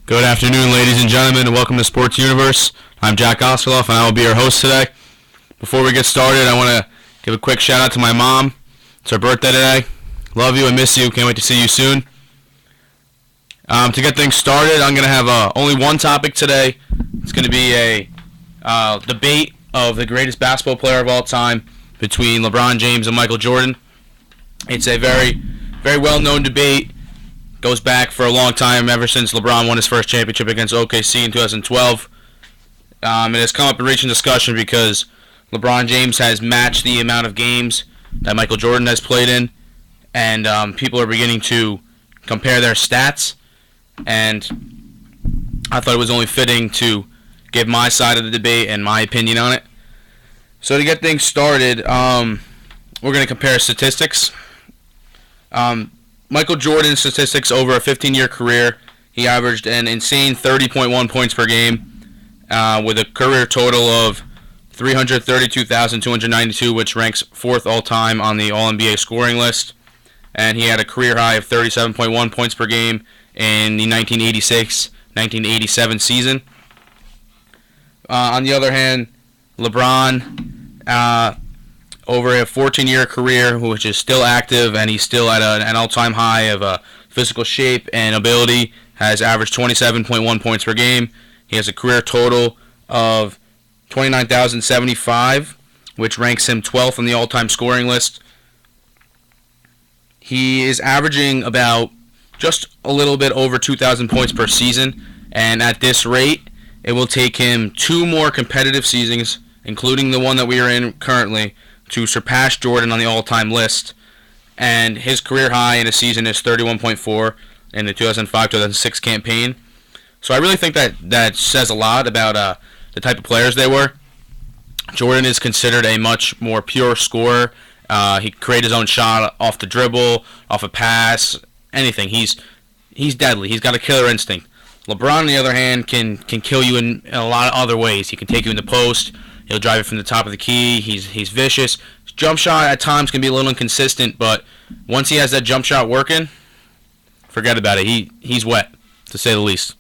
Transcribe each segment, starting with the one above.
Good afternoon, ladies and gentlemen, and welcome to Sports Universe. I'm Jack Osterloff, and I will be your host today. Before we get started, I want to give a quick shout-out to my mom. It's her birthday today. Love you and miss you. Can't wait to see you soon. To get things started, I'm going to have only one topic today. It's going to be a debate of the greatest basketball player of all time between LeBron James and Michael Jordan. It's a very, very well-known debate. Goes back for a long time, ever since LeBron won his first championship against OKC in 2012. It has come up in recent discussion because LeBron James has matched the amount of games that Michael Jordan has played in, and people are beginning to compare their stats, and I thought it was only fitting to give my side of the debate and my opinion on it. So to get things started, we're going to compare statistics. Michael Jordan's statistics over a 15-year career, he averaged an insane 30.1 points per game with a career total of 332,292, which ranks fourth all-time on the All-NBA scoring list. And he had a career high of 37.1 points per game in the 1986-1987 season. On the other hand, LeBron, over a 14-year career, which is still active, and he's still at an all-time high of physical shape and ability, has averaged 27.1 points per game. He has a career total of 29,075, which ranks him 12th on the all-time scoring list. He is averaging about just a little bit over 2,000 points per season, and at this rate, it will take him two more competitive seasons, including the one that we are in currently, to surpass Jordan on the all-time list, and his career high in a season is 31.4 in the 2005-2006 campaign. So I really think that says a lot about the type of players they were. Jordan is considered a much more pure scorer. He created his own shot off the dribble, off a pass, anything. He's deadly. He's got a killer instinct. LeBron, on the other hand, can kill you in a lot of other ways. He can take you in the post. He'll drive it from the top of the key. He's vicious. His jump shot at times can be a little inconsistent, but once he has that jump shot working, forget about it. He's wet, to say the least.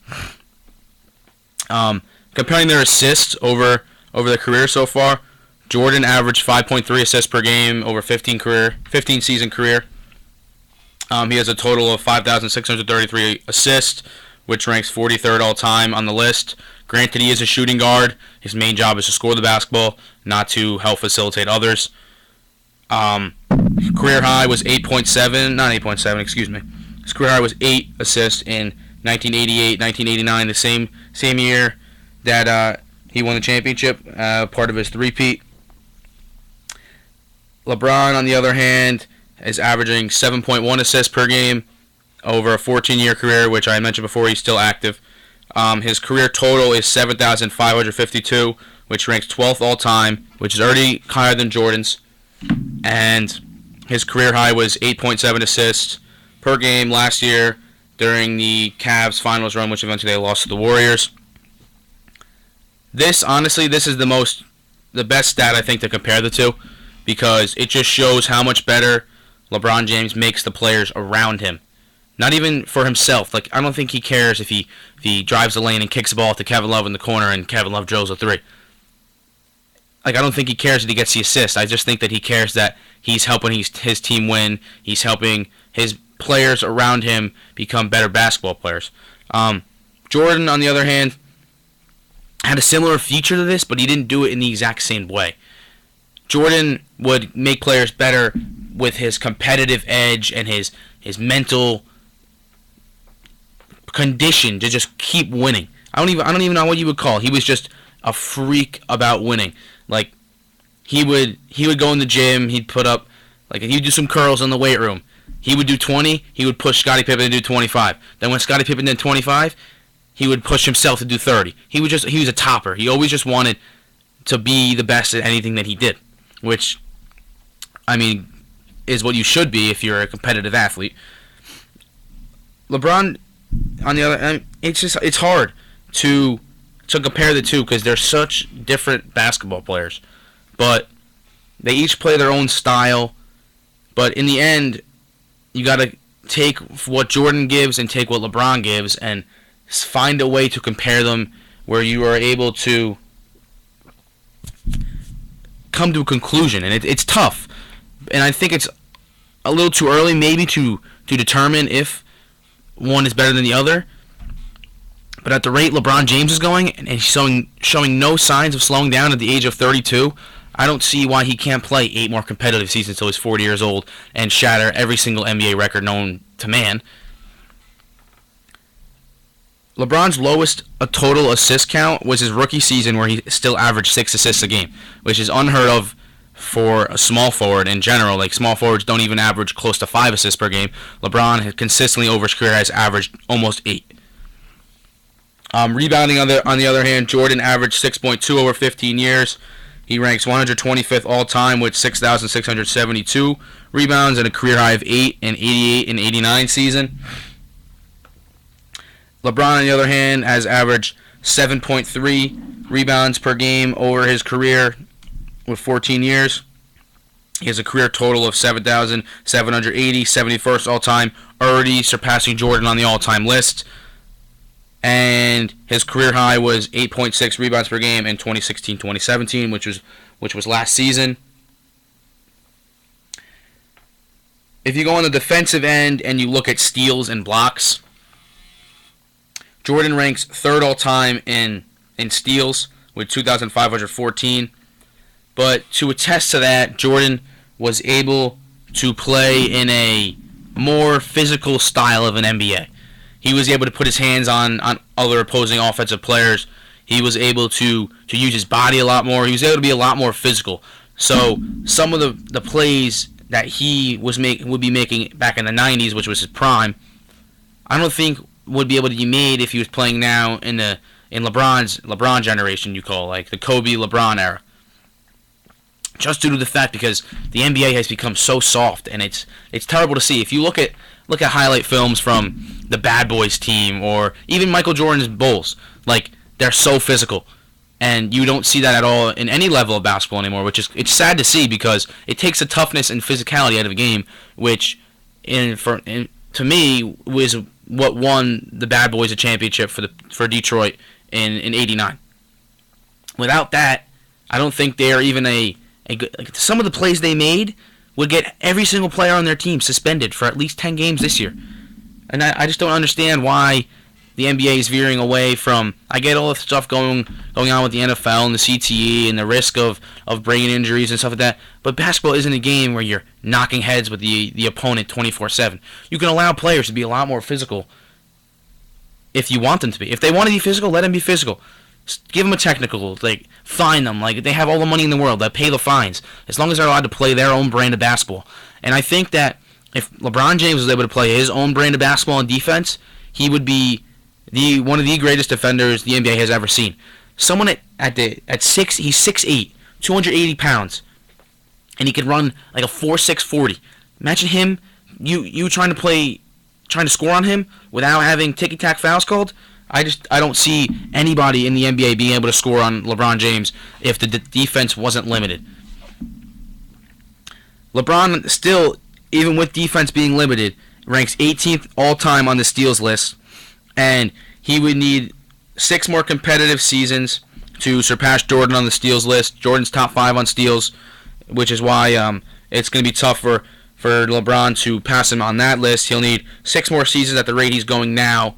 Comparing their assists over their career so far, Jordan averaged 5.3 assists per game over 15 season career. He has a total of 5,633 assists, which ranks 43rd all time on the list. Granted, he is a shooting guard. His main job is to score the basketball, not to help facilitate others. Career high was 8.7, not 8.7, excuse me. His career high was 8 assists in 1988, 1989, the same year that he won the championship, part of his three-peat. LeBron, on the other hand, is averaging 7.1 assists per game over a 14-year career, which I mentioned before, he's still active. His career total is 7,552, which ranks 12th all-time, which is already higher than Jordan's. And his career high was 8.7 assists per game last year during the Cavs finals run, which eventually they lost to the Warriors. This is the best stat, I think, to compare the two, because it just shows how much better LeBron James makes the players around him. Not even for himself. Like, I don't think he cares if he drives the lane and kicks the ball to Kevin Love in the corner and Kevin Love drills a three. Like, I don't think he cares that he gets the assist. I just think that he cares that he's helping his team win. He's helping his players around him become better basketball players. Jordan, on the other hand, had a similar feature to this, but he didn't do it in the exact same way. Jordan would make players better with his competitive edge and his mental condition to just keep winning. I don't even know what you would call it. He was just a freak about winning. Like, he would go in the gym, he'd put up, like, he'd do some curls in the weight room. He would do 20, he would push Scottie Pippen to do 25. Then when Scottie Pippen did 25, he would push himself to do 30. He was a topper. He always just wanted to be the best at anything that he did, which, I mean, is what you should be if you're a competitive athlete. LeBron, on the other hand, it's hard to compare the two because they're such different basketball players. But they each play their own style. But in the end, you got to take what Jordan gives and take what LeBron gives and find a way to compare them where you are able to come to a conclusion, and it's tough. And I think it's a little too early maybe to determine if one is better than the other. But at the rate LeBron James is going, and he's showing no signs of slowing down at the age of 32, I don't see why he can't play 8 more competitive seasons until he's 40 years old and shatter every single NBA record known to man. LeBron's lowest total assist count was his rookie season, where he still averaged 6 assists a game, which is unheard of for a small forward in general. Like, small forwards don't even average close to 5 assists per game. LeBron has consistently over his career has averaged almost 8. Rebounding on the other hand, Jordan averaged 6.2 over 15 years. He ranks 125th all-time with 6,672 rebounds and a career high of 8 in 88 and 89 season. LeBron, on the other hand, has averaged 7.3 rebounds per game over his career with 14 years. He has a career total of 7,780, 71st all-time, already surpassing Jordan on the all-time list. And his career high was 8.6 rebounds per game in 2016-2017, which was last season. If you go on the defensive end and you look at steals and blocks, Jordan ranks 3rd all-time in steals with 2,514. But to attest to that, Jordan was able to play in a more physical style of an NBA. He was able to put his hands on other opposing offensive players. He was able to use his body a lot more. He was able to be a lot more physical. So some of the plays that he would be making back in the 90s, which was his prime, I don't think would be able to be made if he was playing now in LeBron's LeBron generation, you call, like the Kobe LeBron era. Just due to the fact because the NBA has become so soft, and it's terrible to see. If you look at highlight films from the Bad Boys team or even Michael Jordan's Bulls, like, they're so physical, and you don't see that at all in any level of basketball anymore, which is it's sad to see because it takes the toughness and physicality out of a game, which to me was what won the Bad Boys a championship for Detroit in '89. Without that, I don't think they are even a good. Like, some of the plays they made would get every single player on their team suspended for at least 10 games this year. And I just don't understand why the NBA is veering away from. I get all the stuff going on with the NFL and the CTE and the risk of brain injuries and stuff like that, but basketball isn't a game where you're knocking heads with the opponent 24/7. You can allow players to be a lot more physical if you want them to be. If they want to be physical, let them be physical. Give them a technical, like, fine them. Like, they have all the money in the world. They pay the fines as long as they're allowed to play their own brand of basketball. And I think that if LeBron James was able to play his own brand of basketball and defense, he would be one of the greatest defenders the NBA has ever seen. Someone at 6, he's 6'8", 280 pounds, and he can run like a 4.6 40. Imagine him, you trying to score on him without having ticky-tack fouls called. I don't see anybody in the NBA being able to score on LeBron James if the defense wasn't limited. LeBron still, even with defense being limited, ranks 18th all-time on the steals list, and he would need 6 more competitive seasons to surpass Jordan on the steals list. Jordan's top 5 on steals, which is why it's going to be tough for LeBron to pass him on that list. He'll need 6 more seasons at the rate he's going now.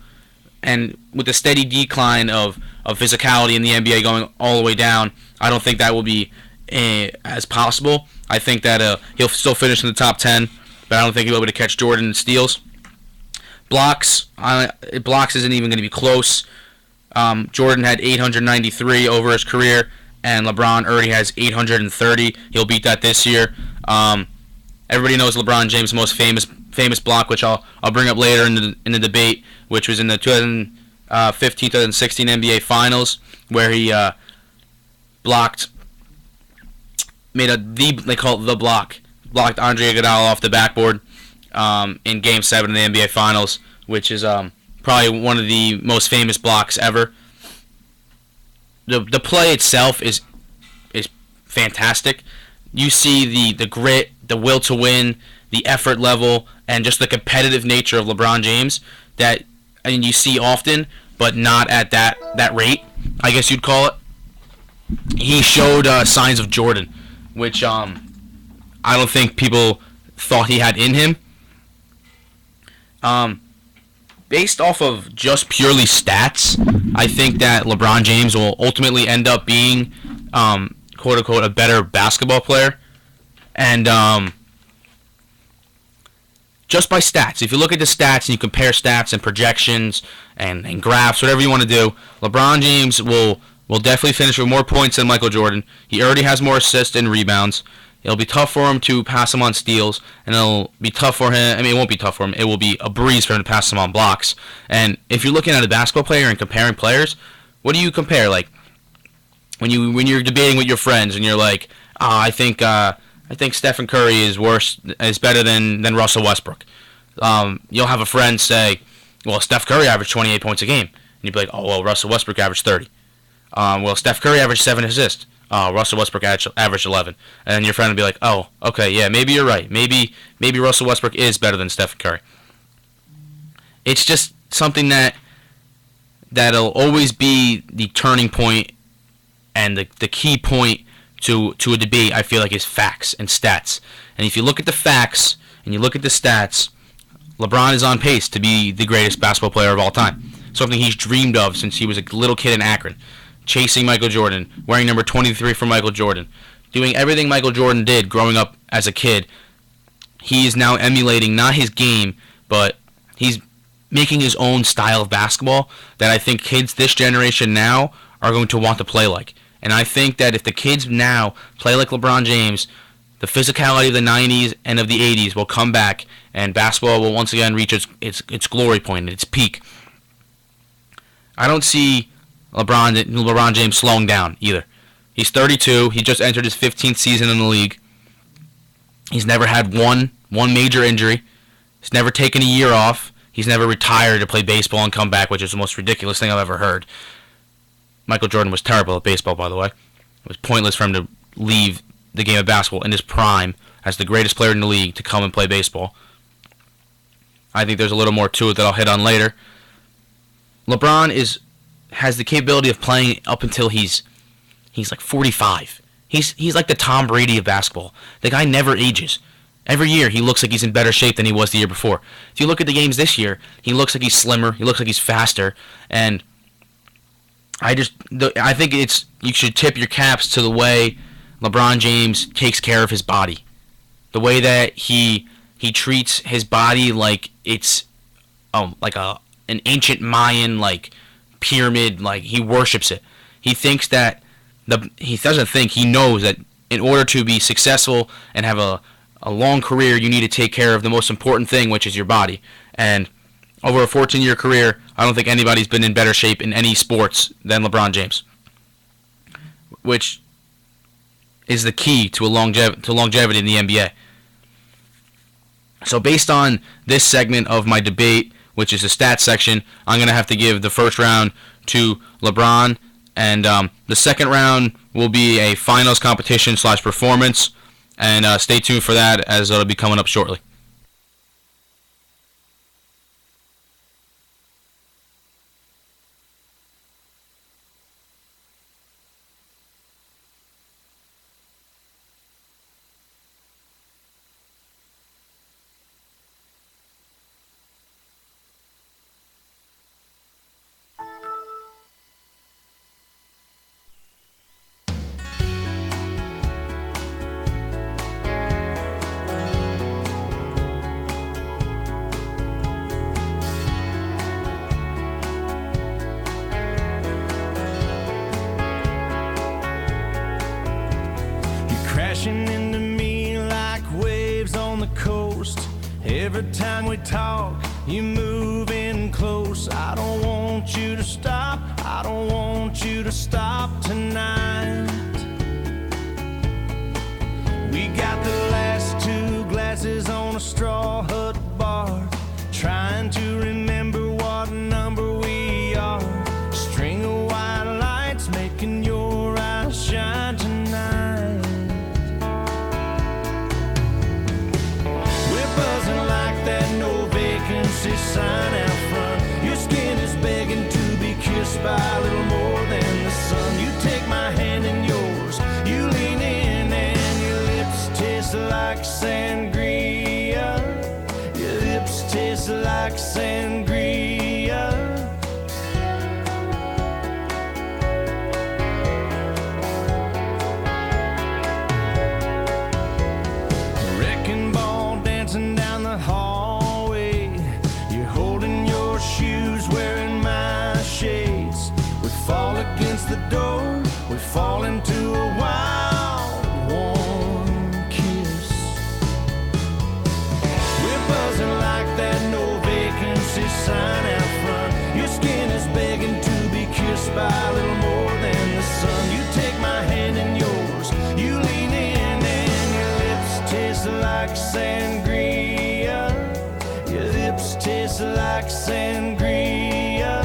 And with the steady decline of physicality in the NBA going all the way down, I don't think that will be as possible. I think that he'll still finish in the top 10, but I don't think he'll be able to catch Jordan in steals. Blocks isn't even going to be close. Jordan had 893 over his career, and LeBron already has 830. He'll beat that this year. Everybody knows LeBron James' most famous block, which I'll bring up later in the debate, which was in the 2015-2016 NBA Finals, where he they call it the blocked Andre Iguodala off the backboard in Game 7 of the NBA Finals, which is probably one of the most famous blocks ever. The play itself is fantastic. You see the grit, the will to win, the effort level, and just the competitive nature of LeBron James and you see often but not at that rate, I guess you'd call it. He showed signs of Jordan, which I don't think people thought he had in him. Based off of just purely stats, I think that LeBron James will ultimately end up being, quote unquote, a better basketball player. And just by stats, if you look at the stats and you compare stats and projections and graphs, whatever you want to do, LeBron James will definitely finish with more points than Michael Jordan. He already has more assists and rebounds. It'll be tough for him to pass him on steals, and it'll be tough for him. I mean, it won't be tough for him. It will be a breeze for him to pass him on blocks. And if you're looking at a basketball player and comparing players, what do you compare? Like when you're debating with your friends and you're like, I think Stephen Curry is better than Russell Westbrook. You'll have a friend say, well, Steph Curry averaged 28 points a game, and you'll be like, oh well, Russell Westbrook averaged 30. Well, Steph Curry averaged 7 assists. Russell Westbrook averaged 11. And your friend will be like, oh, okay, yeah, maybe you're right. Maybe Russell Westbrook is better than Steph Curry. It's just something that'll always be the turning point and the key point to a debate, I feel like, is facts and stats. And if you look at the facts and you look at the stats, LeBron is on pace to be the greatest basketball player of all time. Something he's dreamed of since he was a little kid in Akron. Chasing Michael Jordan, wearing number 23 for Michael Jordan, doing everything Michael Jordan did growing up as a kid. He is now emulating not his game, but he's making his own style of basketball that I think kids this generation now are going to want to play like. And I think that if the kids now play like LeBron James, the physicality of the 90s and of the 80s will come back, and basketball will once again reach its glory point, its peak. I don't see LeBron James slowing down either. He's 32. He just entered his 15th season in the league. He's never had one major injury. He's never taken a year off. He's never retired to play baseball and come back, which is the most ridiculous thing I've ever heard. Michael Jordan was terrible at baseball, by the way. It was pointless for him to leave the game of basketball in his prime as the greatest player in the league to come and play baseball. I think there's a little more to it that I'll hit on later. LeBron has the capability of playing up until he's like 45. He's like the Tom Brady of basketball. The guy never ages. Every year he looks like he's in better shape than he was the year before. If you look at the games this year, he looks like he's slimmer. He looks like he's faster. And I think you should tip your caps to the way LeBron James takes care of his body. The way that he treats his body like it's like an ancient Mayan pyramid, like he worships it. He thinks that he knows that in order to be successful and have a long career, you need to take care of the most important thing, which is your body. And over a 14-year career, I don't think anybody's been in better shape in any sports than LeBron James, which is the key to longevity in the NBA. So based on this segment of my debate, which is the stats section, I'm going to have to give the first round to LeBron, and the second round will be a finals competition / performance, and stay tuned for that as it'll be coming up shortly. Crashing into me like waves on the coast. Every time we talk, you move in close. I don't want you to stop. I don't want you to stop tonight. We got the last 2 glasses on a straw hut bar, trying to remember what number we are. String of white lights making your eyes shine tonight. Buzzing like that no vacancy sign out front. Your skin is begging to be sangria. Wrecking ball dancing down the hallway. You're holding your shoes, wearing my shades. We fall against the door, we fall into a wild, warm kiss. We're buzzing like that no vacancy sign out front. Your skin is begging to be kissed by a little more than the sun. You take my hand in yours, you lean in, and your lips taste like sangria. Your lips taste like sangria.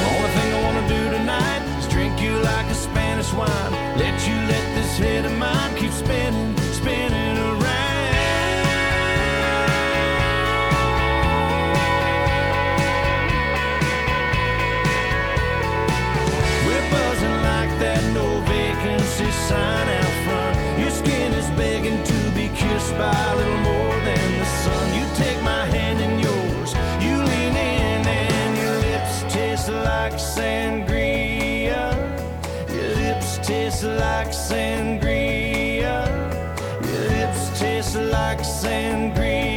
Only thing I wanna do tonight is drink you like a Spanish wine. Let you let this head of mine keep spinning, spinning around. We're buzzing like that no vacancy sign out front. Your skin is begging to be kissed by a little more than the sun. You take my hand in yours, you lean in, and your lips taste like sangria. Your lips taste like sangria. Your lips taste like sangria.